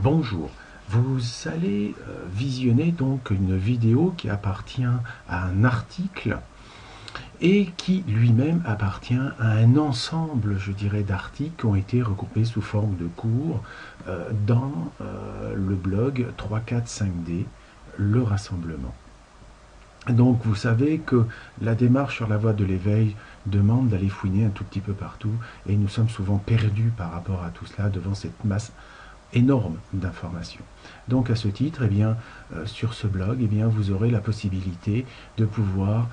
Bonjour, vous allez visionner donc une vidéo qui appartient à un article et qui lui-même appartient à un ensemble, je dirais, d'articles qui ont été regroupés sous forme de cours dans le blog 345D, le rassemblement. Donc vous savez que la démarche sur la voie de l'éveil demande d'aller fouiner un tout petit peu partout et nous sommes souvent perdus par rapport à tout cela devant cette masse énorme d'informations. Donc à ce titre, eh bien, sur ce blog, eh bien, vous aurez la possibilité de pouvoir,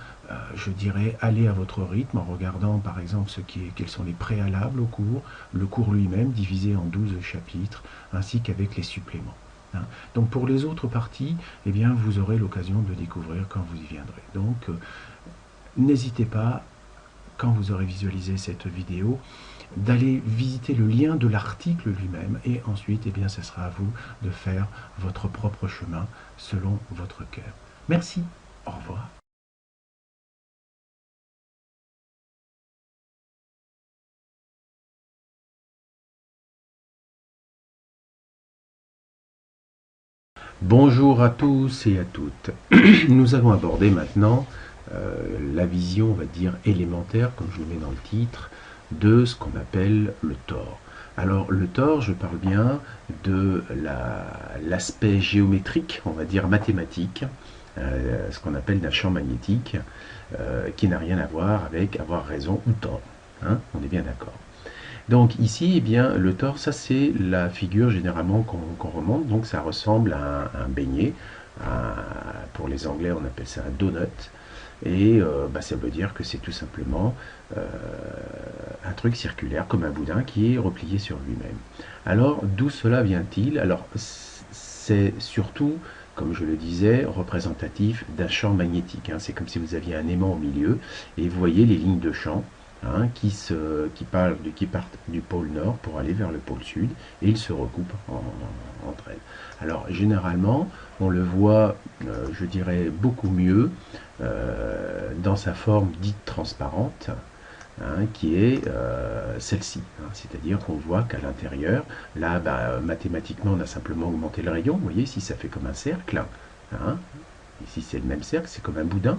je dirais, aller à votre rythme en regardant par exemple quels sont les préalables au cours, le cours lui-même divisé en 12 chapitres, ainsi qu'avec les suppléments. Hein. Donc pour les autres parties, eh bien, vous aurez l'occasion de découvrir quand vous y viendrez. Donc n'hésitez pas, quand vous aurez visualisé cette vidéo, d'aller visiter le lien de l'article lui-même et ensuite, eh bien, ce sera à vous de faire votre propre chemin selon votre cœur. Merci, au revoir. Bonjour à tous et à toutes. Nous allons aborder maintenant la vision, on va dire, élémentaire, comme je le mets dans le titre, de ce qu'on appelle le tore. Alors le tore, je parle bien de l'aspect géométrique, on va dire mathématique, ce qu'on appelle d'un champ magnétique, qui n'a rien à voir avec avoir raison ou tort. Hein, on est bien d'accord. Donc ici, eh bien, le tore, ça c'est la figure généralement qu'on remonte, donc ça ressemble à un beignet. Pour les Anglais, on appelle ça un donut. Et ça veut dire que c'est tout simplement un truc circulaire, comme un boudin, qui est replié sur lui-même. Alors, d'où cela vient-il? Alors, c'est surtout, comme je le disais, représentatif d'un champ magnétique. Hein. C'est comme si vous aviez un aimant au milieu, et vous voyez les lignes de champ hein, qui partent du pôle nord pour aller vers le pôle sud, et ils se recoupent entre elles. Alors, généralement, on le voit, je dirais, beaucoup mieux dans sa forme dite transparente, hein, qui est celle-ci. Hein. C'est-à-dire qu'on voit qu'à l'intérieur, là, mathématiquement, on a simplement augmenté le rayon. Vous voyez, ici, ça fait comme un cercle. Hein. Ici, c'est le même cercle, c'est comme un boudin.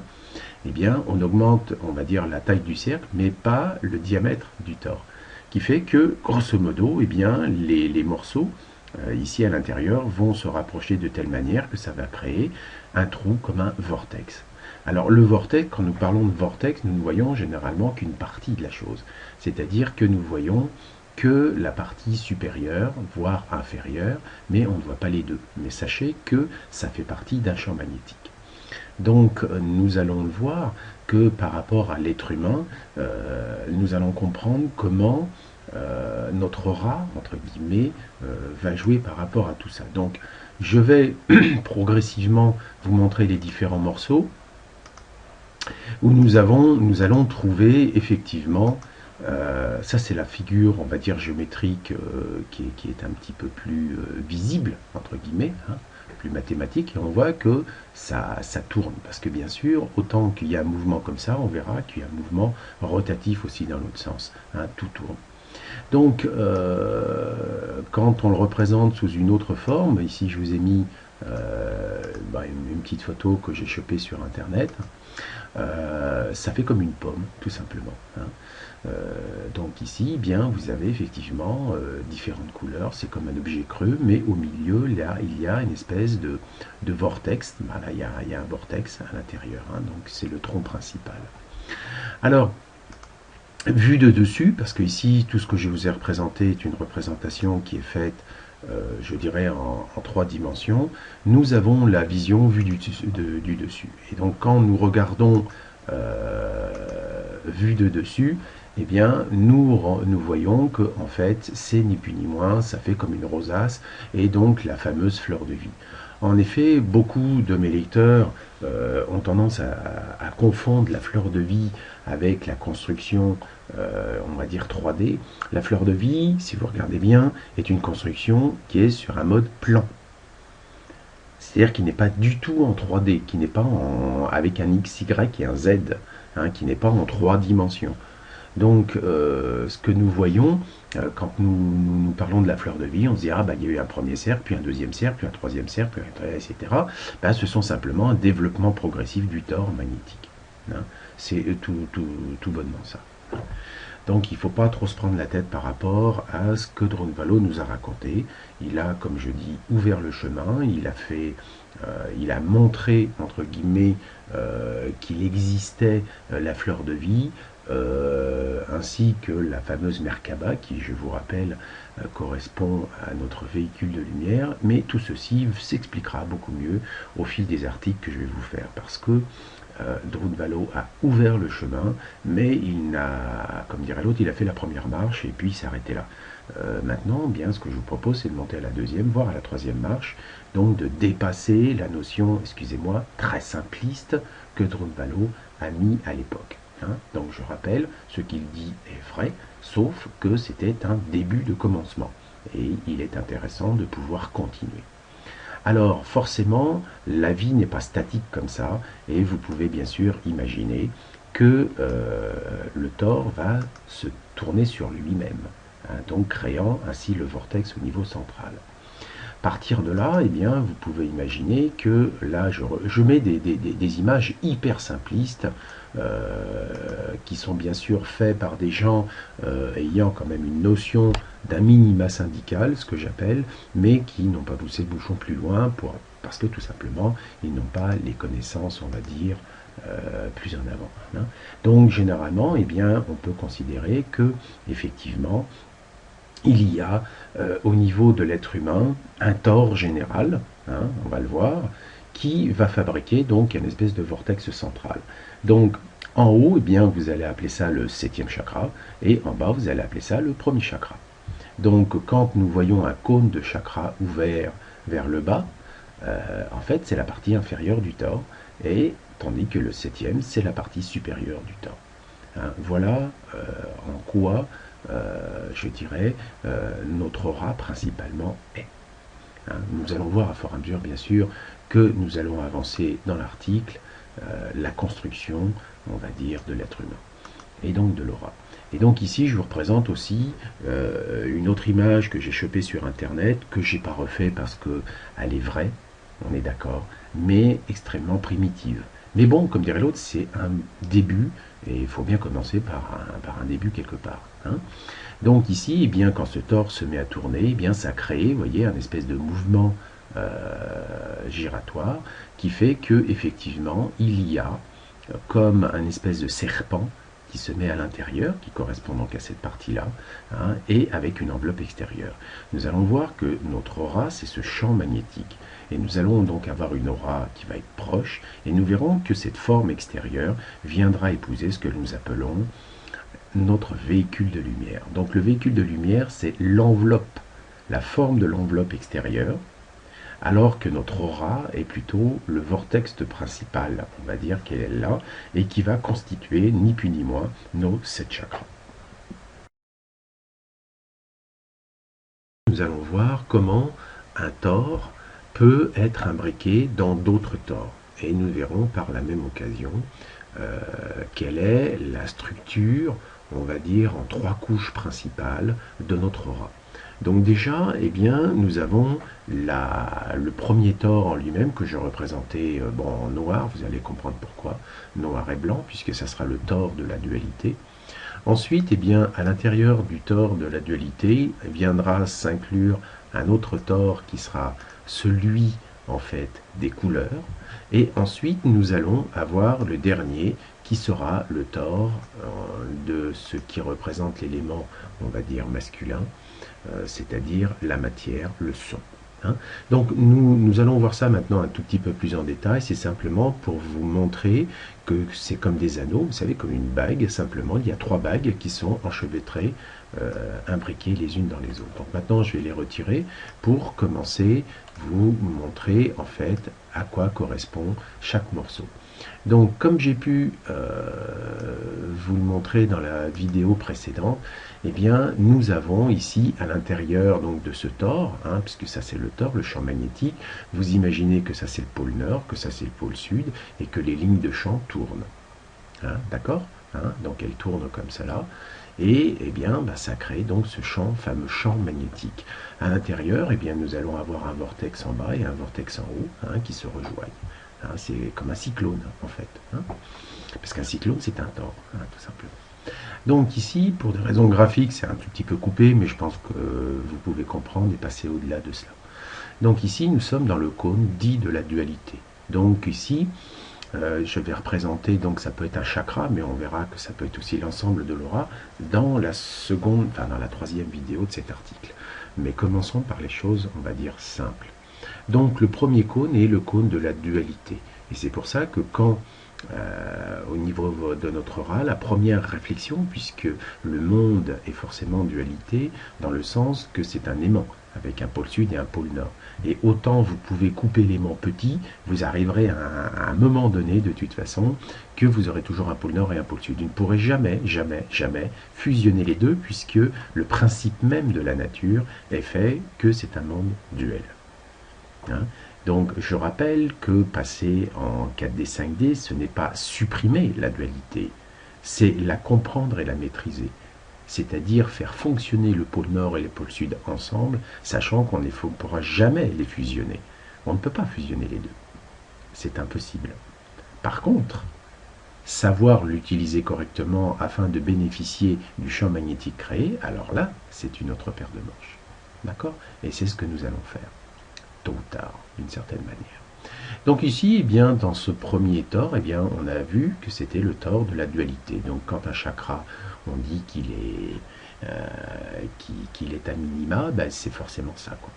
Eh bien, on augmente, on va dire, la taille du cercle, mais pas le diamètre du tore. Qui fait que, grosso modo, eh bien, les morceaux, ici à l'intérieur, vont se rapprocher de telle manière que ça va créer un trou comme un vortex. Alors le vortex, quand nous parlons de vortex, nous ne voyons généralement qu'une partie de la chose. C'est-à-dire que nous voyons que la partie supérieure, voire inférieure, mais on ne voit pas les deux. Mais sachez que ça fait partie d'un champ magnétique. Donc nous allons le voir que par rapport à l'être humain, nous allons comprendre comment notre rat, entre guillemets, va jouer par rapport à tout ça. Donc je vais progressivement vous montrer les différents morceaux où nous allons trouver effectivement, ça c'est la figure, on va dire géométrique, qui est un petit peu plus visible, entre guillemets, hein, plus mathématique, et on voit que ça tourne, parce que bien sûr, autant qu'il y a un mouvement comme ça, on verra qu'il y a un mouvement rotatif aussi dans l'autre sens, hein, tout tourne. Donc, quand on le représente sous une autre forme, ici je vous ai mis une petite photo que j'ai chopée sur internet, ça fait comme une pomme, tout simplement. Hein. Donc ici, bien, vous avez effectivement différentes couleurs, c'est comme un objet creux, mais au milieu, là, il y a une espèce de vortex. Ben là, il y a un vortex à l'intérieur, hein, donc c'est le tronc principal. Alors, vu de dessus, parce que ici, tout ce que je vous ai représenté est une représentation qui est faite, je dirais, en 3 dimensions, nous avons la vision vue du dessus. Et donc, quand nous regardons vue de dessus, eh bien, nous voyons que, en fait, c'est ni plus ni moins, ça fait comme une rosace, et donc la fameuse fleur de vie. En effet, beaucoup de mes lecteurs ont tendance à confondre la fleur de vie avec la construction, on va dire 3D. La fleur de vie, si vous regardez bien, est une construction qui est sur un mode plan. C'est-à-dire qui n'est pas du tout en 3D, qui n'est pas avec un X, Y et un Z, hein, qui n'est pas en 3 dimensions. Donc, ce que nous voyons, quand nous parlons de la fleur de vie, on se dit, ah, bah, il y a eu un premier cercle, puis un deuxième cercle, puis un troisième cercle, etc. Bah, ce sont simplement un développement progressif du tore magnétique. Hein. C'est tout bonnement ça. Donc il ne faut pas trop se prendre la tête par rapport à ce que Drunvalo nous a raconté. Il a, comme je dis, ouvert le chemin, il a montré, entre guillemets, qu'il existait la fleur de vie, ainsi que la fameuse Merkaba, qui, je vous rappelle, correspond à notre véhicule de lumière. Mais tout ceci s'expliquera beaucoup mieux au fil des articles que je vais vous faire, parce que Drunvalo a ouvert le chemin, mais il n'a, comme dirait l'autre, il a fait la première marche et puis il s'est arrêté là. Maintenant, bien, ce que je vous propose, c'est de monter à la deuxième, voire à la troisième marche, donc de dépasser la notion, excusez-moi, très simpliste que Drunvalo a mis à l'époque. Hein. Donc je rappelle, ce qu'il dit est vrai, sauf que c'était un début de commencement. Et il est intéressant de pouvoir continuer. Alors forcément, la vie n'est pas statique comme ça, et vous pouvez bien sûr imaginer que le tore va se tourner sur lui-même, hein, donc créant ainsi le vortex au niveau central. Partir de là, eh bien, vous pouvez imaginer que là, je mets des images hyper simplistes qui sont bien sûr faits par des gens ayant quand même une notion d'un minima syndical, ce que j'appelle, mais qui n'ont pas poussé le bouchon plus loin parce que tout simplement, ils n'ont pas les connaissances, on va dire, plus en avant. Hein. Donc généralement, eh bien, on peut considérer que effectivement, il y a au niveau de l'être humain un tore général, hein, on va le voir, qui va fabriquer donc une espèce de vortex central. Donc en haut, eh bien, vous allez appeler ça le 7e chakra, et en bas, vous allez appeler ça le premier chakra. Donc quand nous voyons un cône de chakra ouvert vers le bas, en fait c'est la partie inférieure du tore, et tandis que le 7e, c'est la partie supérieure du tore. Hein, voilà en quoi je dirais, notre aura principalement est. Hein, nous allons voir à fur et à mesure, bien sûr, que nous allons avancer dans l'article, la construction, on va dire, de l'être humain, et donc de l'aura. Et donc ici, je vous représente aussi une autre image que j'ai chopée sur Internet, que je n'ai pas refait parce qu'elle est vraie, on est d'accord, mais extrêmement primitive. Mais bon, comme dirait l'autre, c'est un début, et il faut bien commencer par un début quelque part. Hein. Donc ici, eh bien, quand ce tore se met à tourner, eh bien, ça crée, vous voyez, un espèce de mouvement giratoire qui fait que effectivement, il y a comme un espèce de serpent qui se met à l'intérieur, qui correspond donc à cette partie-là, hein, et avec une enveloppe extérieure. Nous allons voir que notre aura, c'est ce champ magnétique. Et nous allons donc avoir une aura qui va être proche, et nous verrons que cette forme extérieure viendra épouser ce que nous appelons notre véhicule de lumière. Donc le véhicule de lumière, c'est l'enveloppe, la forme de l'enveloppe extérieure, alors que notre aura est plutôt le vortex principal, on va dire qu'elle est là, et qui va constituer, ni plus ni moins, nos 7 chakras. Nous allons voir comment un tore peut être imbriqué dans d'autres tores. Et nous verrons par la même occasion quelle est la structure, on va dire, en 3 couches principales de notre aura. Donc déjà, eh bien, nous avons le premier tore en lui-même que je représentais en noir, vous allez comprendre pourquoi, noir et blanc, puisque ça sera le tore de la dualité. Ensuite, eh bien, à l'intérieur du tore de la dualité viendra s'inclure un autre tore qui sera celui en fait des couleurs. Et ensuite, nous allons avoir le dernier qui sera le tore de ce qui représente l'élément, on va dire, masculin, c'est-à-dire la matière, le son. Hein. Donc nous allons voir ça maintenant un tout petit peu plus en détail, c'est simplement pour vous montrer que c'est comme des anneaux, vous savez, comme une bague, simplement, il y a 3 bagues qui sont enchevêtrées, imbriquées les unes dans les autres. Donc maintenant je vais les retirer pour commencer vous montrer en fait à quoi correspond chaque morceau. Donc comme j'ai pu vous le montrer dans la vidéo précédente, eh bien nous avons ici à l'intérieur donc de ce tore, hein, puisque ça c'est le tore, le champ magnétique, vous imaginez que ça c'est le pôle nord, que ça c'est le pôle sud, et que les lignes de champ tournent. Hein, d'accord? donc elle tourne comme cela, et eh bien, ça crée donc ce fameux champ magnétique. À l'intérieur, eh bien, nous allons avoir un vortex en bas et un vortex en haut qui se rejoignent. C'est comme un cyclone en fait, parce qu'un cyclone c'est un tore, tout simplement. Donc ici, pour des raisons graphiques, c'est un tout petit peu coupé, mais je pense que vous pouvez comprendre et passer au-delà de cela. Donc ici, nous sommes dans le cône dit de la dualité. Donc ici, je vais représenter, donc ça peut être un chakra, mais on verra que ça peut être aussi l'ensemble de l'aura dans la troisième vidéo de cet article. Mais commençons par les choses, on va dire, simples. Donc le premier cône est le cône de la dualité. Et c'est pour ça que quand, au niveau de notre aura, la première réflexion, puisque le monde est forcément dualité, dans le sens que c'est un aimant, avec un pôle sud et un pôle nord. Et autant vous pouvez couper l'aimant petit, vous arriverez à un moment donné, de toute façon, que vous aurez toujours un pôle nord et un pôle sud. Vous ne pourrez jamais, jamais, jamais fusionner les deux, puisque le principe même de la nature est fait que c'est un monde duel. Donc je rappelle que passer en 4D, 5D, ce n'est pas supprimer la dualité, c'est la comprendre et la maîtriser. C'est-à-dire faire fonctionner le pôle nord et le pôle sud ensemble, sachant qu'on ne pourra jamais les fusionner. On ne peut pas fusionner les deux. C'est impossible. Par contre, savoir l'utiliser correctement afin de bénéficier du champ magnétique créé, alors là, c'est une autre paire de manches. D'accord? Et c'est ce que nous allons faire, tôt ou tard, d'une certaine manière. Donc ici, eh bien, dans ce premier tore, eh bien, on a vu que c'était le tore de la dualité. Donc quand un chakra, on dit qu'il est à minima, c'est forcément ça, quoi.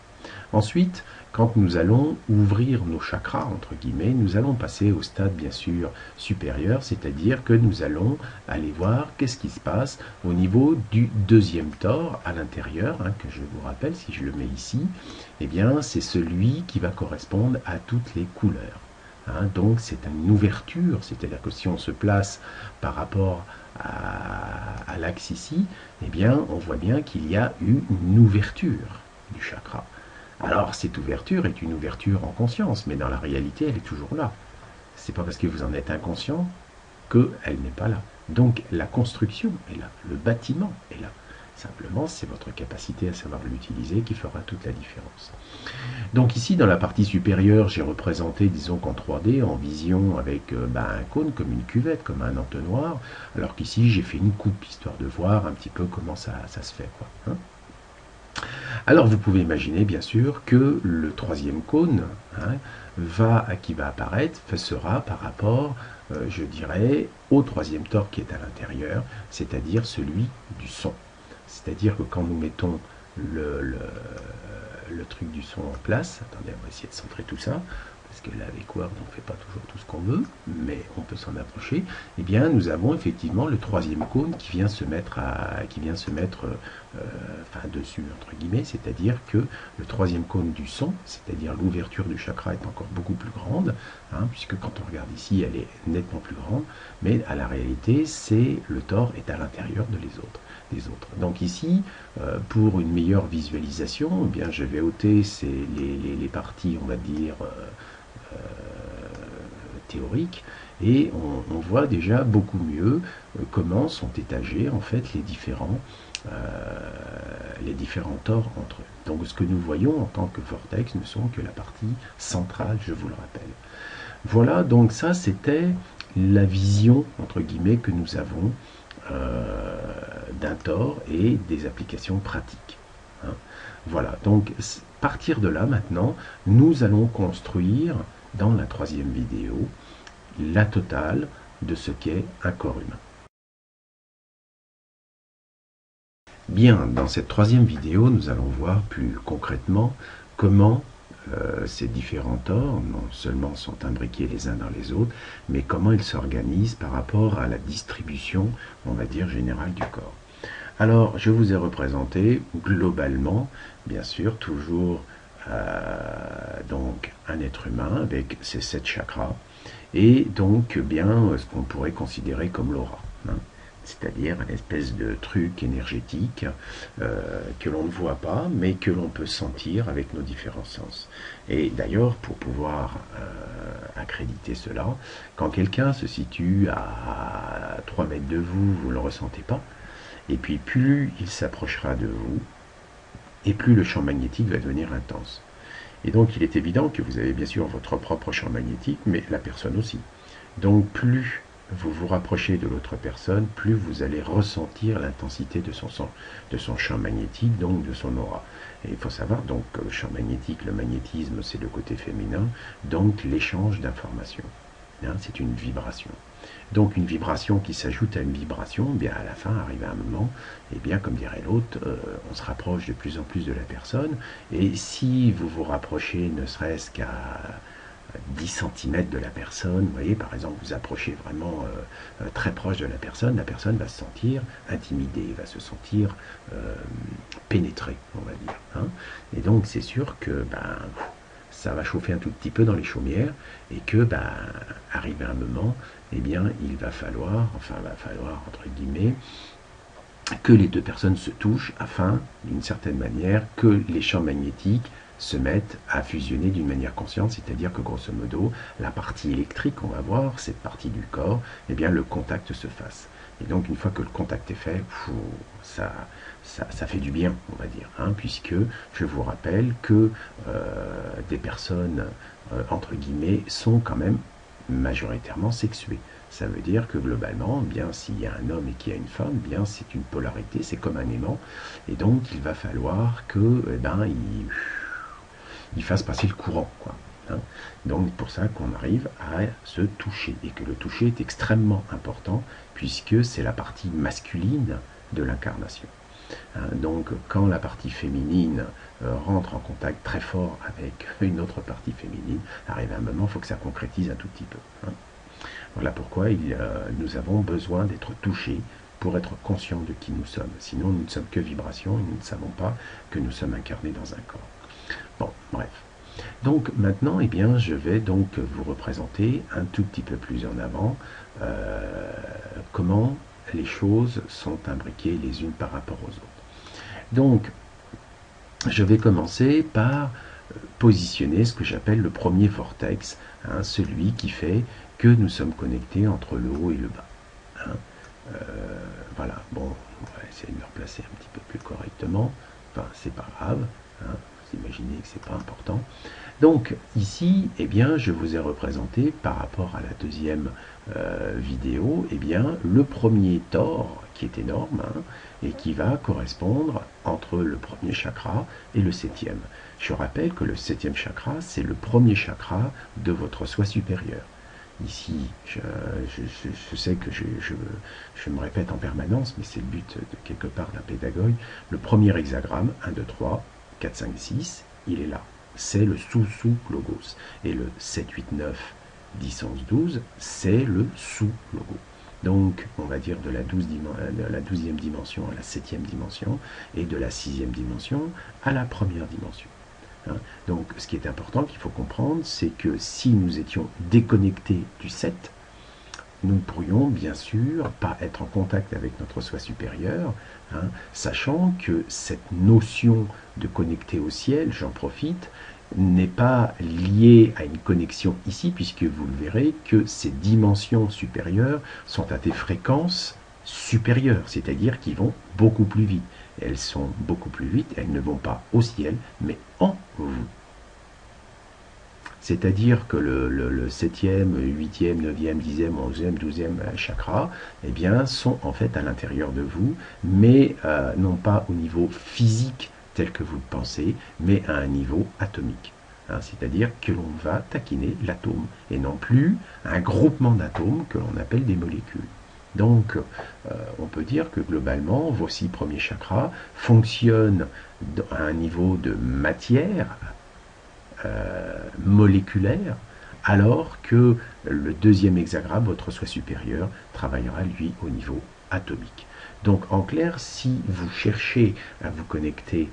Ensuite, quand nous allons ouvrir nos chakras, entre guillemets, nous allons passer au stade bien sûr supérieur, c'est-à-dire que nous allons aller voir qu'est-ce qui se passe au niveau du deuxième tore à l'intérieur, que je vous rappelle, si je le mets ici, eh bien c'est celui qui va correspondre à toutes les couleurs. Donc c'est une ouverture, c'est-à-dire que si on se place par rapport à l'axe ici, eh bien on voit bien qu'il y a eu une ouverture du chakra. Alors cette ouverture est une ouverture en conscience, mais dans la réalité elle est toujours là. C'est pas parce que vous en êtes inconscient qu'elle n'est pas là. Donc la construction est là, le bâtiment est là. Simplement, c'est votre capacité à savoir l'utiliser qui fera toute la différence. Donc ici, dans la partie supérieure, j'ai représenté, disons qu'en 3D, en vision avec un cône, comme une cuvette, comme un entonnoir, alors qu'ici, j'ai fait une coupe, histoire de voir un petit peu comment ça se fait, quoi. Alors, vous pouvez imaginer, bien sûr, que le troisième cône qui va apparaître sera par rapport, je dirais, au troisième tore qui est à l'intérieur, c'est-à-dire celui du son. C'est-à-dire que quand nous mettons le truc du son en place, attendez, on va essayer de centrer tout ça, parce que là avec Word on ne fait pas toujours tout ce qu'on veut, mais on peut s'en approcher, eh bien nous avons effectivement le troisième cône qui vient se mettre, dessus, entre guillemets, c'est-à-dire que le troisième cône du son, c'est-à-dire l'ouverture du chakra est encore beaucoup plus grande, puisque quand on regarde ici, elle est nettement plus grande, mais à la réalité, le tore est à l'intérieur des autres. Donc ici, pour une meilleure visualisation, eh bien, je vais ôter les parties, on va dire, théoriques, et on voit déjà beaucoup mieux comment sont étagés en fait les différents tores entre eux. Donc ce que nous voyons en tant que vortex ne sont que la partie centrale, je vous le rappelle. Voilà, donc ça c'était la vision, entre guillemets, que nous avons d'un tore et des applications pratiques. Voilà, donc à partir de là maintenant, nous allons construire dans la troisième vidéo la totale de ce qu'est un corps humain. Bien, dans cette troisième vidéo, nous allons voir plus concrètement comment ces différents tores, non seulement sont imbriqués les uns dans les autres, mais comment ils s'organisent par rapport à la distribution, on va dire, générale du corps. Alors, je vous ai représenté globalement, bien sûr, toujours donc un être humain avec ses 7 chakras, et donc bien ce qu'on pourrait considérer comme l'aura. c'est-à-dire une espèce de truc énergétique que l'on ne voit pas, mais que l'on peut sentir avec nos différents sens. Et d'ailleurs, pour pouvoir accréditer cela, quand quelqu'un se situe à 3 mètres de vous, vous ne le ressentez pas, et puis plus il s'approchera de vous, et plus le champ magnétique va devenir intense. Et donc il est évident que vous avez bien sûr votre propre champ magnétique, mais la personne aussi. Donc plus vous vous rapprochez de l'autre personne, plus vous allez ressentir l'intensité de son champ magnétique, donc de son aura. Et il faut savoir, donc, le champ magnétique, le magnétisme, c'est le côté féminin, donc l'échange d'informations. Hein, c'est une vibration. Donc une vibration qui s'ajoute à une vibration, eh bien à la fin, arrive à un moment, et bien comme dirait l'autre, on se rapproche de plus en plus de la personne, et si vous vous rapprochez ne serait-ce qu'à 10 cm de la personne, vous voyez, par exemple, vous approchez vraiment très proche de la personne va se sentir intimidée, va se sentir pénétrée, on va dire. Hein. Et donc, c'est sûr que ça va chauffer un tout petit peu dans les chaumières, et que, arrivé un moment, eh bien, il va falloir, entre guillemets, que les deux personnes se touchent afin, d'une certaine manière, que les champs magnétiques se mettent à fusionner d'une manière consciente, c'est-à-dire que grosso modo, la partie électrique, on va voir, cette partie du corps, eh bien le contact se fasse. Et donc une fois que le contact est fait, ça fait du bien, on va dire, hein, puisque je vous rappelle que des personnes, entre guillemets, sont quand même majoritairement sexuées. Ça veut dire que globalement, bien s'il y a un homme et qu'il y a une femme, bien c'est une polarité, c'est comme un aimant, et donc il va falloir que il fasse passer le courant, quoi. Hein. Donc pour ça qu'on arrive à se toucher, et que le toucher est extrêmement important, puisque c'est la partie masculine de l'incarnation. Hein. Donc quand la partie féminine rentre en contact très fort avec une autre partie féminine, arrive à un moment, il faut que ça concrétise un tout petit peu. Hein. Voilà pourquoi nous avons besoin d'être touchés pour être conscients de qui nous sommes. Sinon, nous ne sommes que vibrations et nous ne savons pas que nous sommes incarnés dans un corps. Bon, bref. Donc maintenant, eh bien, je vais donc vous représenter un tout petit peu plus en avant comment les choses sont imbriquées les unes par rapport aux autres. Donc, je vais commencer par positionner ce que j'appelle le premier vortex, hein, celui qui fait que nous sommes connectés entre le haut et le bas. Hein. Voilà, bon, on va essayer de le replacer un petit peu plus correctement. Enfin, c'est pas grave, hein, vous imaginez que c'est pas important. Donc, ici, eh bien, je vous ai représenté, par rapport à la deuxième vidéo, eh bien, le premier tore, qui est énorme, hein, et qui va correspondre entre le premier chakra et le septième. Je rappelle que le septième chakra, c'est le premier chakra de votre soi supérieur. Ici, je sais que je me répète en permanence, mais c'est le but de quelque part d'un pédagogue. Le premier hexagramme, 1, 2, 3, 4, 5, 6, il est là. C'est le sous-sous-logos. Et le 7, 8, 9, 10, 11, 12, c'est le sous-logo. Donc, on va dire de la 12e dimension à la 7e dimension, et de la 6e dimension à la première dimension. Hein. Donc, ce qui est important, qu'il faut comprendre, c'est que si nous étions déconnectés du 7, nous ne pourrions bien sûr pas être en contact avec notre soi supérieur, hein, sachant que cette notion de connecter au ciel, j'en profite, n'est pas liée à une connexion ici, puisque vous le verrez que ces dimensions supérieures sont à des fréquences supérieures, c'est-à-dire qu'ils vont beaucoup plus vite. Elles sont beaucoup plus vite, elles ne vont pas au ciel, mais en vous. C'est-à-dire que le 7e, 8e, 9e, 10e, 11e, 12e chakra, eh bien, sont en fait à l'intérieur de vous, mais non pas au niveau physique tel que vous le pensez, mais à un niveau atomique. Hein, c'est-à-dire que l'on va taquiner l'atome, et non plus un groupement d'atomes que l'on appelle des molécules. Donc, on peut dire que globalement, vos 6 premiers chakras fonctionnent à un niveau de matière moléculaire, alors que le deuxième hexagramme, votre soi supérieur, travaillera lui au niveau atomique. Donc, en clair, si vous cherchez à vous connecter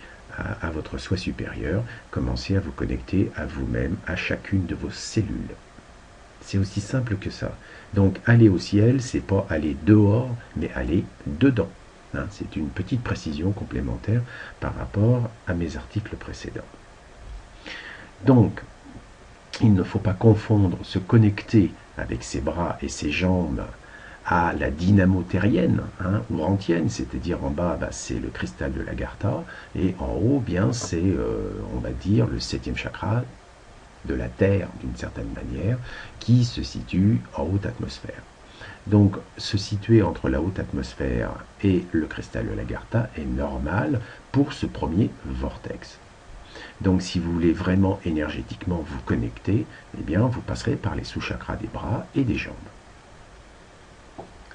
à votre soi supérieur, commencez à vous connecter à vous-même, à chacune de vos cellules. C'est aussi simple que ça. Donc aller au ciel, c'est pas aller dehors, mais aller dedans. Hein, c'est une petite précision complémentaire par rapport à mes articles précédents. Donc, il ne faut pas confondre se connecter avec ses bras et ses jambes à la dynamo terrienne, hein, ou rantienne, c'est-à-dire en bas, c'est le cristal de l'Agartha, et en haut, bien, c'est, on va dire, le 7e chakra de la Terre, d'une certaine manière, qui se situe en haute atmosphère. Donc, se situer entre la haute atmosphère et le cristal de l'Agartha est normal pour ce premier vortex. Donc, si vous voulez vraiment énergétiquement vous connecter, eh bien, vous passerez par les sous-chakras des bras et des jambes.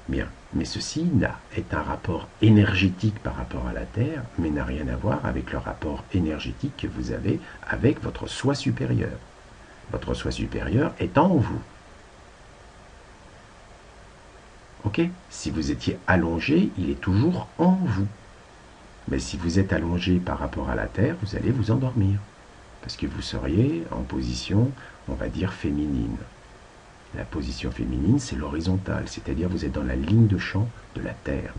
Bien, mais ceci est un rapport énergétique par rapport à la Terre, mais n'a rien à voir avec le rapport énergétique que vous avez avec votre soi supérieur. Votre soi supérieur est en vous. Ok? Si vous étiez allongé, il est toujours en vous. Mais si vous êtes allongé par rapport à la Terre, vous allez vous endormir. Parce que vous seriez en position, on va dire, féminine. La position féminine, c'est l'horizontale, c'est-à-dire vous êtes dans la ligne de champ de la Terre.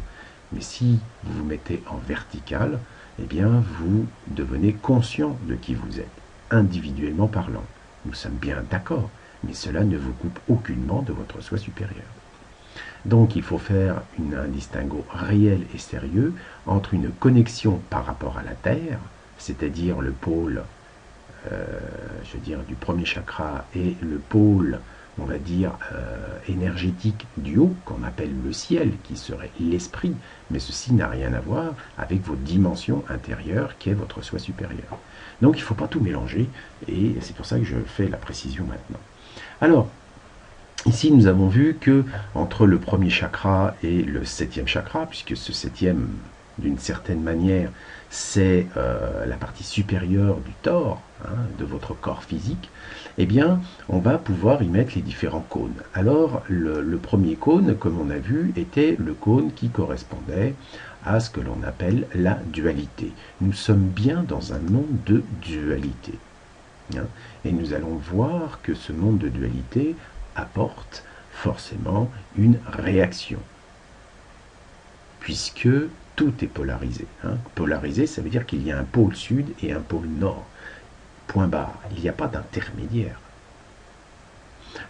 Mais si vous vous mettez en vertical, eh bien, vous devenez conscient de qui vous êtes, individuellement parlant. Nous sommes bien d'accord, mais cela ne vous coupe aucunement de votre soi supérieur. Donc, il faut faire un distinguo réel et sérieux entre une connexion par rapport à la Terre, c'est-à-dire le pôle, je veux dire, du premier chakra et le pôle, on va dire, énergétique du haut, qu'on appelle le ciel, qui serait l'esprit, mais ceci n'a rien à voir avec vos dimensions intérieures, qui est votre soi supérieur. Donc il ne faut pas tout mélanger, et c'est pour ça que je fais la précision maintenant. Alors, ici nous avons vu que entre le premier chakra et le 7e chakra, puisque ce 7e, d'une certaine manière, c'est la partie supérieure du Thor, hein, de votre corps physique, eh bien, on va pouvoir y mettre les différents cônes. Alors, le premier cône, comme on a vu, était le cône qui correspondait à ce que l'on appelle la dualité. Nous sommes bien dans un monde de dualité. Hein, et nous allons voir que ce monde de dualité apporte forcément une réaction, puisque tout est polarisé. Hein. Polarisé, ça veut dire qu'il y a un pôle sud et un pôle nord. Point barre. Il n'y a pas d'intermédiaire.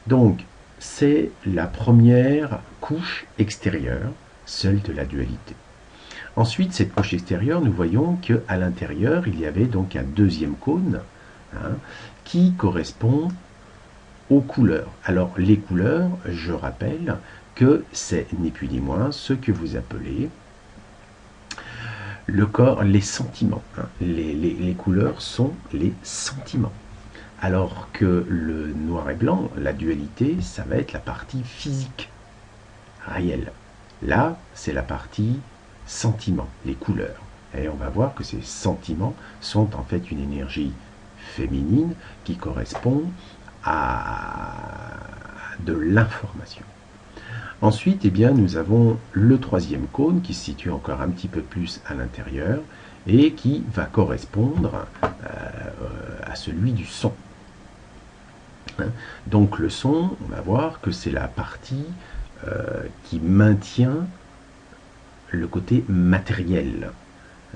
Donc, c'est la première couche extérieure, celle de la dualité. Ensuite, cette couche extérieure, nous voyons qu'à l'intérieur, il y avait donc un deuxième cône, hein, qui correspond aux couleurs. Alors, les couleurs, je rappelle que c'est ni plus ni moins ce que vous appelez le corps, les sentiments. Hein. Les couleurs sont les sentiments. Alors que le noir et blanc, la dualité, ça va être la partie physique, réelle. Là, c'est la partie sentiment, les couleurs. Et on va voir que ces sentiments sont en fait une énergie féminine qui correspond à de l'information. Ensuite, eh bien, nous avons le troisième cône qui se situe encore un petit peu plus à l'intérieur et qui va correspondre à celui du son. Hein. Donc le son, on va voir que c'est la partie qui maintient le côté matériel,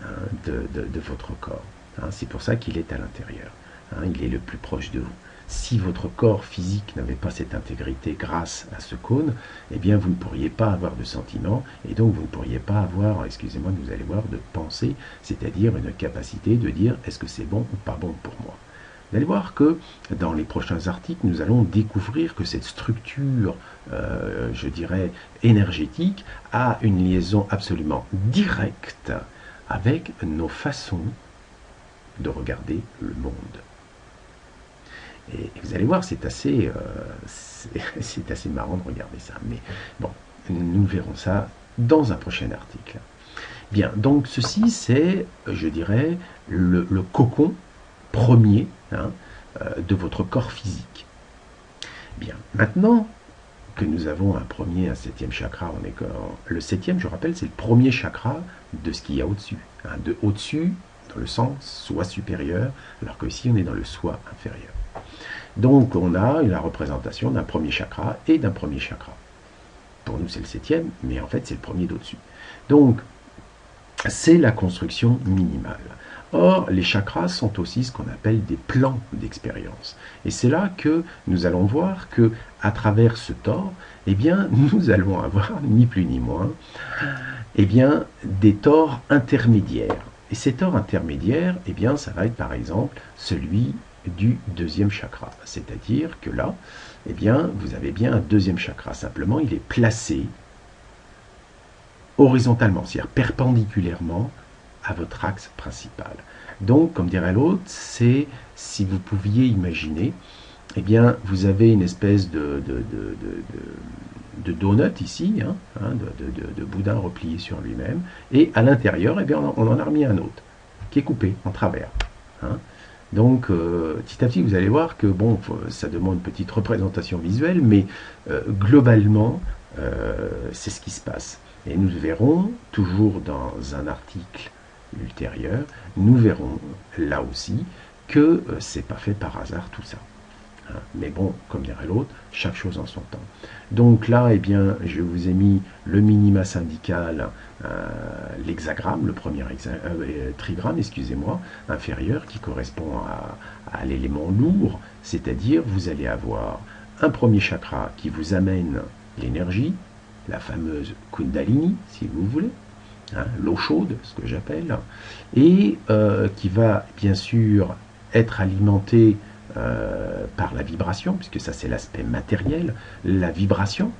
hein, de votre corps. Hein. C'est pour ça qu'il est à l'intérieur. Hein, il est le plus proche de vous. Si votre corps physique n'avait pas cette intégrité grâce à ce cône, eh bien vous ne pourriez pas avoir de sentiments et donc vous ne pourriez pas avoir, excusez-moi, vous allez voir, de pensée, c'est-à-dire une capacité de dire est-ce que c'est bon ou pas bon pour moi. Vous allez voir que dans les prochains articles, nous allons découvrir que cette structure, je dirais, énergétique, a une liaison absolument directe avec nos façons de regarder le monde. Et vous allez voir, c'est assez marrant de regarder ça. Mais bon, nous verrons ça dans un prochain article. Bien, donc ceci c'est, je dirais, le cocon premier, hein, de votre corps physique. Bien, maintenant que nous avons un premier, un 7e chakra, le 7e, je rappelle, c'est le premier chakra de ce qu'il y a au-dessus. Hein, de au-dessus, dans le sens soi supérieur, alors qu'ici on est dans le soi inférieur. Donc on a la représentation d'un premier chakra et d'un premier chakra. Pour nous c'est le 7e, mais en fait c'est le premier d'au-dessus. Donc c'est la construction minimale. Or, les chakras sont aussi ce qu'on appelle des plans d'expérience. Et c'est là que nous allons voir que, à travers ce tore, eh bien, nous allons avoir, ni plus ni moins, eh bien, des tores intermédiaires. Et ces tores intermédiaires, eh bien, ça va être par exemple celui du 2e chakra. C'est-à-dire que là, eh bien, vous avez bien un 2e chakra. Simplement, il est placé horizontalement, c'est-à-dire perpendiculairement à votre axe principal. Donc, comme dirait l'autre, c'est, si vous pouviez imaginer, eh bien, vous avez une espèce de donut ici, de boudin replié sur lui-même, et à l'intérieur, eh bien, on en a remis un autre, qui est coupé en travers. Hein. Donc, petit à petit, vous allez voir que, bon, ça demande une petite représentation visuelle, mais globalement, c'est ce qui se passe. Et nous verrons, toujours dans un article ultérieur, nous verrons là aussi que c'est pas fait par hasard tout ça. Hein. Mais bon, comme dirait l'autre, chaque chose en son temps. Donc là, eh bien, je vous ai mis le minima syndical, l'hexagramme, le premier trigramme, excusez-moi, inférieur, qui correspond à l'élément lourd, c'est-à-dire vous allez avoir un premier chakra qui vous amène l'énergie, la fameuse Kundalini, si vous voulez, hein, l'eau chaude, ce que j'appelle, et qui va bien sûr être alimenté par la vibration, puisque ça c'est l'aspect matériel, la vibration,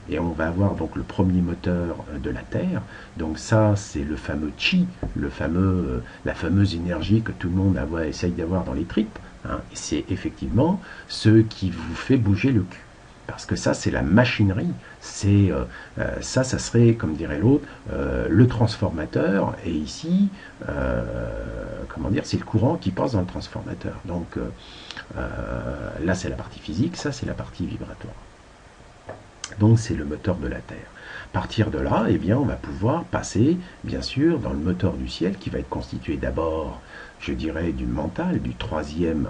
et on va avoir donc le premier moteur de la Terre, donc ça c'est le fameux chi, la fameuse énergie que tout le monde essaye d'avoir dans les tripes, hein, et c'est effectivement ce qui vous fait bouger le cul. Parce que ça, c'est la machinerie. Ça serait, comme dirait l'autre, le transformateur. Et ici, comment dire, c'est le courant qui passe dans le transformateur. Donc là, c'est la partie physique, ça, c'est la partie vibratoire. Donc, c'est le moteur de la Terre. À partir de là, eh bien, on va pouvoir passer, bien sûr, dans le moteur du ciel, qui va être constitué d'abord, je dirais, du mental, du 3e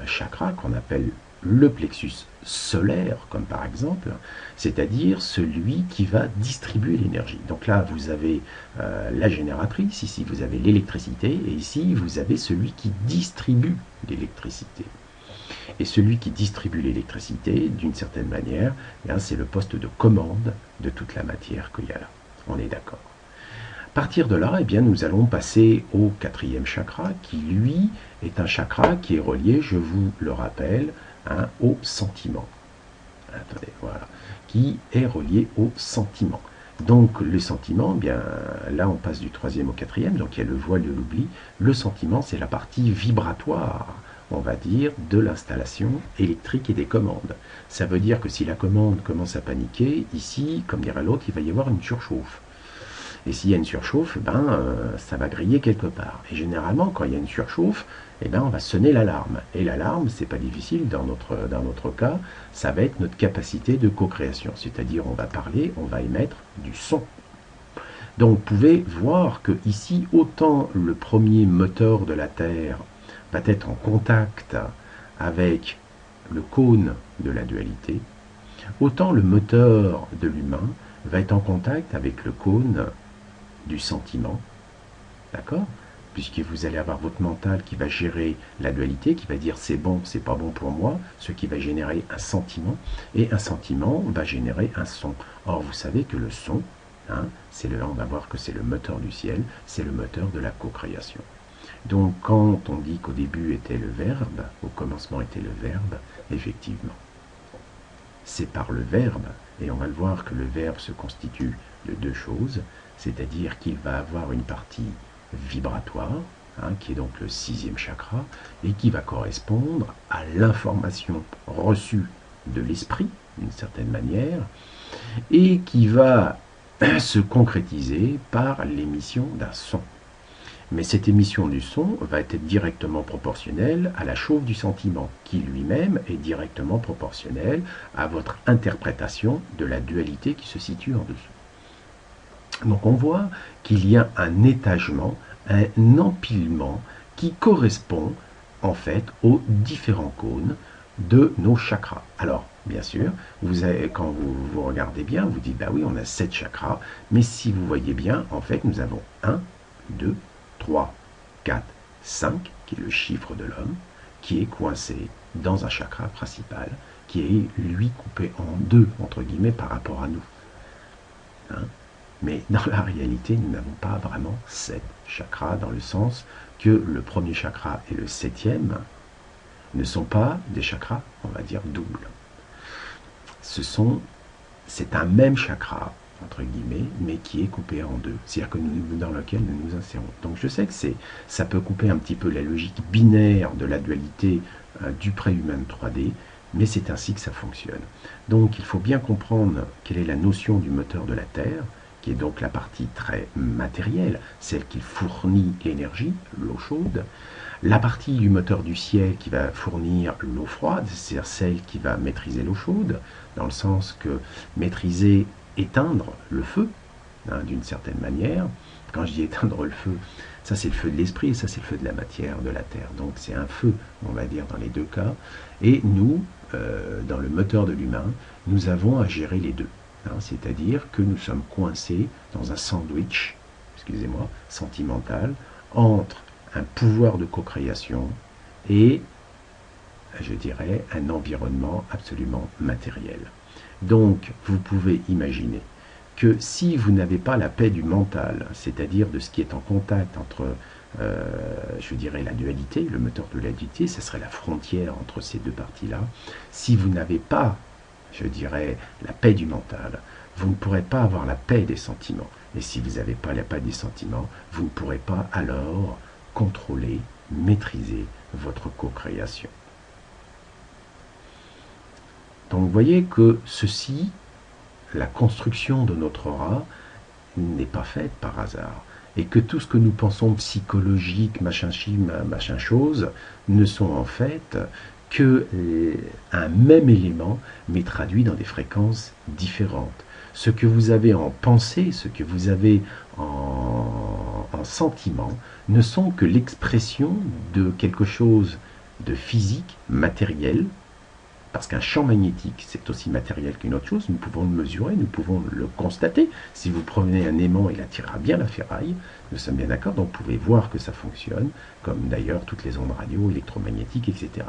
chakra, qu'on appelle le plexus solaire, comme par exemple, c'est-à-dire celui qui va distribuer l'énergie. Donc là, vous avez la génératrice, ici vous avez l'électricité, et ici vous avez celui qui distribue l'électricité. Et celui qui distribue l'électricité, d'une certaine manière, c'est le poste de commande de toute la matière qu'il y a là. On est d'accord. À partir de là, eh bien, nous allons passer au 4e chakra, qui lui est un chakra qui est relié, je vous le rappelle, au sentiment. Attendez, voilà. Qui est relié au sentiment. Donc le sentiment, eh bien là on passe du 3e au 4e, donc il y a le voile de l'oubli. Le sentiment, c'est la partie vibratoire, on va dire, de l'installation électrique et des commandes. Ça veut dire que si la commande commence à paniquer, ici, comme dirait l'autre, il va y avoir une surchauffe. Et s'il y a une surchauffe, ça va griller quelque part. Et généralement, quand il y a une surchauffe, on va sonner l'alarme. Et l'alarme, c'est pas difficile dans notre cas, ça va être notre capacité de co-création. C'est-à-dire, on va parler, on va émettre du son. Donc, vous pouvez voir que ici, autant le premier moteur de la Terre va être en contact avec le cône de la dualité, autant le moteur de l'humain va être en contact avec le cône du sentiment, d'accord? Puisque vous allez avoir votre mental qui va gérer la dualité, qui va dire c'est bon, c'est pas bon pour moi, ce qui va générer un sentiment, et un sentiment va générer un son. Or, vous savez que le son, on va voir que c'est le moteur du ciel, c'est le moteur de la co-création. Donc, quand on dit qu'au début était le verbe, au commencement était le verbe, effectivement, c'est par le verbe, et on va le voir que le verbe se constitue de deux choses, c'est-à-dire qu'il va avoir une partie vibratoire, qui est donc le 6e chakra, et qui va correspondre à l'information reçue de l'esprit, d'une certaine manière, et qui va se concrétiser par l'émission d'un son. Mais cette émission du son va être directement proportionnelle à la chauffe du sentiment, qui lui-même est directement proportionnel à votre interprétation de la dualité qui se situe en dessous. Donc on voit qu'il y a un étagement, un empilement qui correspond en fait aux différents cônes de nos chakras. Alors, bien sûr, quand vous regardez bien, vous dites, bah oui, on a 7 chakras, mais si vous voyez bien, en fait, nous avons 1, 2, 3, 4, 5, qui est le chiffre de l'homme, qui est coincé dans un chakra principal, qui est, lui, coupé en deux, entre guillemets, par rapport à nous. Hein? Mais dans la réalité, nous n'avons pas vraiment 7 chakras, dans le sens que le premier chakra et le 7e ne sont pas des chakras, on va dire, doubles. C'est un même chakra, entre guillemets, mais qui est coupé en deux, c'est-à-dire dans lequel nous nous insérons. Donc je sais que ça peut couper un petit peu la logique binaire de la dualité du pré-humain 3D, mais c'est ainsi que ça fonctionne. Donc il faut bien comprendre quelle est la notion du moteur de la Terre, qui est donc la partie très matérielle, celle qui fournit l'énergie, l'eau chaude, la partie du moteur du ciel qui va fournir l'eau froide, c'est-à-dire celle qui va maîtriser l'eau chaude, dans le sens que maîtriser, éteindre le feu, hein, d'une certaine manière. Quand je dis éteindre le feu, ça c'est le feu de l'esprit, et ça c'est le feu de la matière, de la terre. Donc c'est un feu, on va dire, dans les deux cas. Et nous, dans le moteur de l'humain, nous avons à gérer les deux. Hein, c'est-à-dire que nous sommes coincés dans un sandwich, excusez-moi, sentimental, entre un pouvoir de co-création et, je dirais, un environnement absolument matériel. Donc, vous pouvez imaginer que si vous n'avez pas la paix du mental, c'est-à-dire de ce qui est en contact entre, je dirais, la dualité, le moteur de la dualité, ce serait la frontière entre ces deux parties-là, si vous n'avez pas, je dirais, la paix du mental, vous ne pourrez pas avoir la paix des sentiments. Et si vous n'avez pas la paix des sentiments, vous ne pourrez pas alors contrôler, maîtriser votre co-création. Donc vous voyez que ceci, la construction de notre aura, n'est pas faite par hasard. Et que tout ce que nous pensons psychologique, machin chose, ne sont en fait que un même élément, mais traduit dans des fréquences différentes. Ce que vous avez en pensée, ce que vous avez en sentiment, ne sont que l'expression de quelque chose de physique, matériel, parce qu'un champ magnétique, c'est aussi matériel qu'une autre chose, nous pouvons le mesurer, nous pouvons le constater. Si vous prenez un aimant, il attirera bien la ferraille, nous sommes bien d'accord, donc vous pouvez voir que ça fonctionne, comme d'ailleurs toutes les ondes radio, électromagnétiques, etc.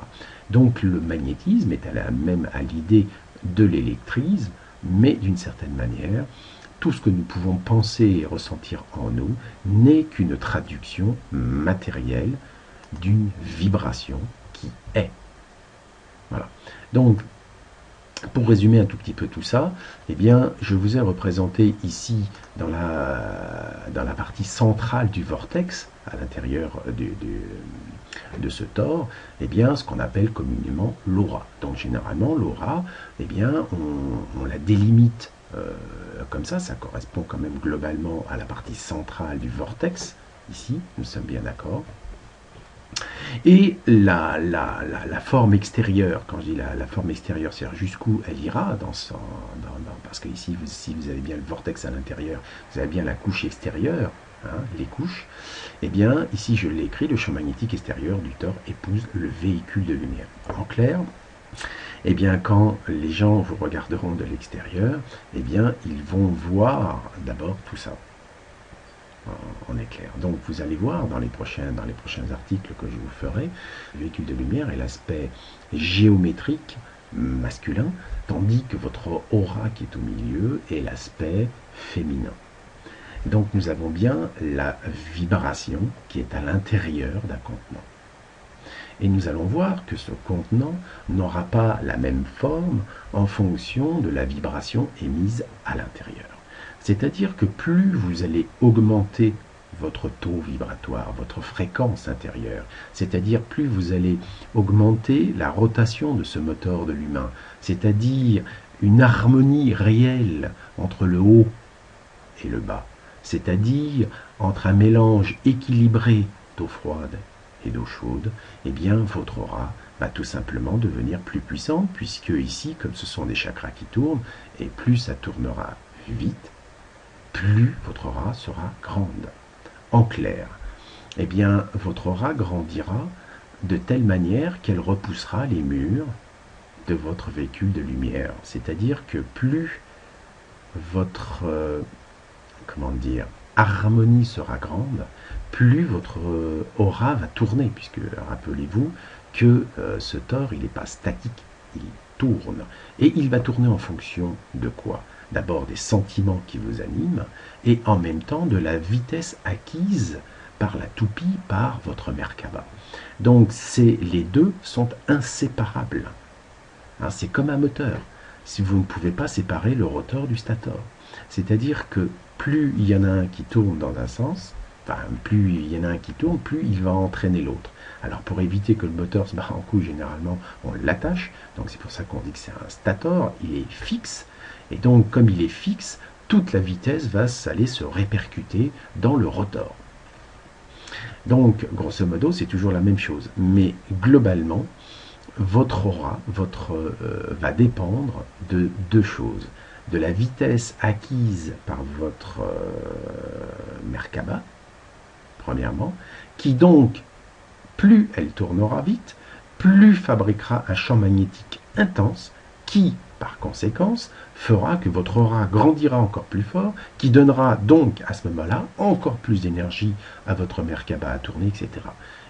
Donc le magnétisme est même à l'idée de l'électrisme, mais d'une certaine manière, tout ce que nous pouvons penser et ressentir en nous n'est qu'une traduction matérielle d'une vibration qui est. Voilà. Donc, pour résumer un tout petit peu tout ça, eh bien, je vous ai représenté ici, dans la partie centrale du vortex, à l'intérieur de ce tore, eh bien, ce qu'on appelle communément l'aura. Donc, généralement, l'aura, eh bien, on la délimite comme ça correspond quand même globalement à la partie centrale du vortex, ici, nous sommes bien d'accord. Et la forme extérieure, quand je dis la forme extérieure, c'est-à-dire jusqu'où elle ira, parce que ici, si vous avez bien le vortex à l'intérieur, vous avez bien la couche extérieure, hein, les couches, et bien ici je l'ai écrit, le champ magnétique extérieur du tore épouse le véhicule de lumière. En clair, eh bien quand les gens vous regarderont de l'extérieur, eh bien ils vont voir d'abord tout ça. En éclair. Donc vous allez voir dans les prochains articles que je vous ferai, le véhicule de lumière est l'aspect géométrique masculin, tandis que votre aura qui est au milieu est l'aspect féminin. Donc nous avons bien la vibration qui est à l'intérieur d'un contenant. Et nous allons voir que ce contenant n'aura pas la même forme en fonction de la vibration émise à l'intérieur. C'est-à-dire que plus vous allez augmenter votre taux vibratoire, votre fréquence intérieure, c'est-à-dire plus vous allez augmenter la rotation de ce moteur de l'humain, c'est-à-dire une harmonie réelle entre le haut et le bas, c'est-à-dire entre un mélange équilibré d'eau froide et d'eau chaude, eh bien votre aura va tout simplement devenir plus puissante, puisque ici, comme ce sont des chakras qui tournent, et plus ça tournera vite, plus votre aura sera grande. En clair, eh bien, votre aura grandira de telle manière qu'elle repoussera les murs de votre véhicule de lumière. C'est-à-dire que plus votre comment dire, harmonie sera grande, plus votre aura va tourner, puisque rappelez-vous que ce Thor, il n'est pas statique, il tourne. Et il va tourner en fonction de quoi? D'abord des sentiments qui vous animent, et en même temps de la vitesse acquise par la toupie, par votre Merkaba. Donc les deux sont inséparables. Hein, c'est comme un moteur. Si vous ne pouvez pas séparer le rotor du stator. C'est-à-dire que plus il y en a un qui tourne dans un sens, enfin, plus il y en a un qui tourne, plus il va entraîner l'autre. Alors pour éviter que le moteur se barre en couille, généralement on l'attache, donc c'est pour ça qu'on dit que c'est un stator, il est fixe, et donc comme il est fixe, toute la vitesse va aller se répercuter dans le rotor. Donc grosso modo c'est toujours la même chose, mais globalement, votre aura va dépendre de deux choses. De la vitesse acquise par votre Merkaba, premièrement, qui donc, plus elle tournera vite, plus fabriquera un champ magnétique intense qui, par conséquence, fera que votre aura grandira encore plus fort, qui donnera donc à ce moment-là encore plus d'énergie à votre Merkaba à tourner, etc.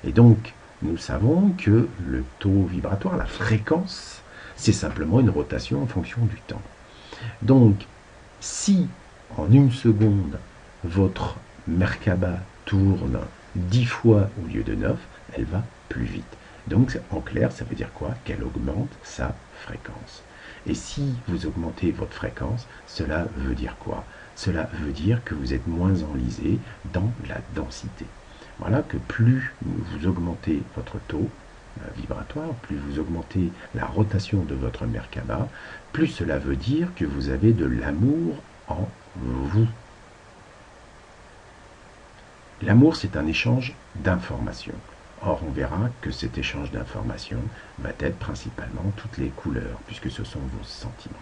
Et donc, nous savons que le taux vibratoire, la fréquence, c'est simplement une rotation en fonction du temps. Donc, si en une seconde, votre Merkaba tourne 10 fois au lieu de 9, elle va plus vite. Donc, en clair, ça veut dire quoi? Qu'elle augmente sa fréquence. Et si vous augmentez votre fréquence, cela veut dire quoi? Cela veut dire que vous êtes moins enlisé dans la densité. Voilà que plus vous augmentez votre taux vibratoire, plus vous augmentez la rotation de votre Merkaba, plus cela veut dire que vous avez de l'amour en vous. L'amour, c'est un échange d'informations. Or, on verra que cet échange d'informations va être principalement toutes les couleurs, puisque ce sont vos sentiments.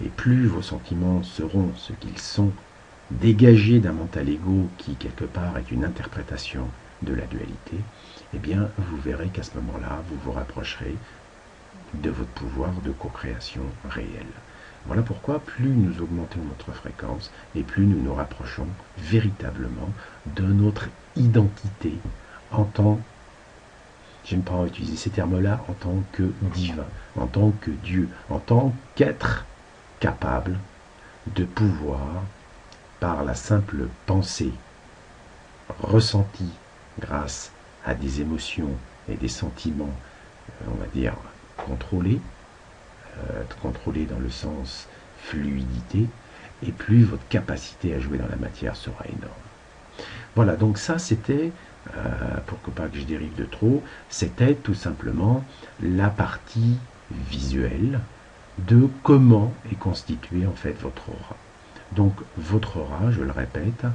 Et plus vos sentiments seront ce qu'ils sont, dégagés d'un mental égo qui, quelque part, est une interprétation de la dualité, eh bien, vous verrez qu'à ce moment-là, vous vous rapprocherez de votre pouvoir de co-création réelle. Voilà pourquoi plus nous augmentons notre fréquence et plus nous nous rapprochons véritablement de notre identité en tant, j'aime pas utiliser ces termes-là, en tant que divin, en tant que Dieu, en tant qu'être capable de pouvoir, par la simple pensée ressentie grâce à des émotions et des sentiments, on va dire, contrôlés dans le sens fluidité, et plus votre capacité à jouer dans la matière sera énorme. Voilà, donc ça c'était, pour que pas que je dérive de trop, c'était tout simplement la partie visuelle de comment est constituée en fait votre aura. Donc votre aura, je le répète,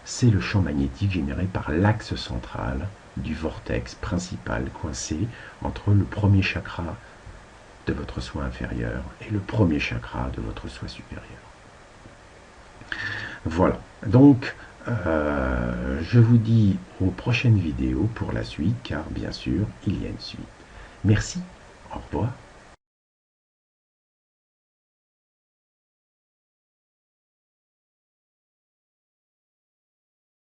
c'est le champ magnétique généré par l'axe central du vortex principal coincé entre le premier chakra de votre soi inférieur et le premier chakra de votre soi supérieur. Voilà, donc je vous dis aux prochaines vidéos pour la suite, car bien sûr, il y a une suite. Merci, au revoir.